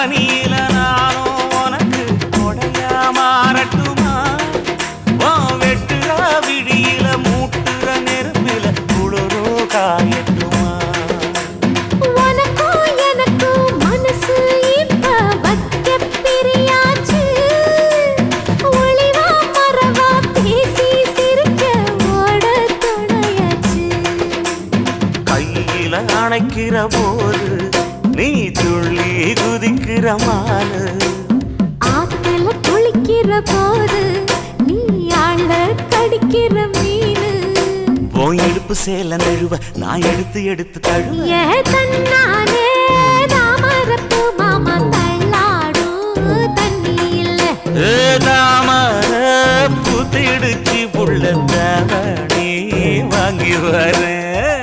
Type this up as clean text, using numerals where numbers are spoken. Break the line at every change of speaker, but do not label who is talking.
பனியில நானும் உனக்கு கொடையா மாறட்டுமா வெட்டுற விடியில மூட்டுற நெருப்பில குளிரோ காயட்டுமா
உனக்கும் எனக்கும் மனசு இப்ப வைக்க பிரியாச்சு ஒளிவா மறவா பேசி சிரிக்க ஓட துணையாச்சு
கையில அணைக்கிற போது நீ துள்ளி குதிக்கிற மானு
ஆத்துல குளிக்கிற போது நீ ஆள கடிக்கிற மீனு
உன் இடுப்பு சேல நழுவ நான் எடுத்து எடுத்து தழுவ
ஏ தன்னானே தாமரப்பு மாமா தள்ளாடும் தண்ணி இல்ல
தாமர புத்திடுச்சு புள்ள தாவணி வாங்கி வரேன்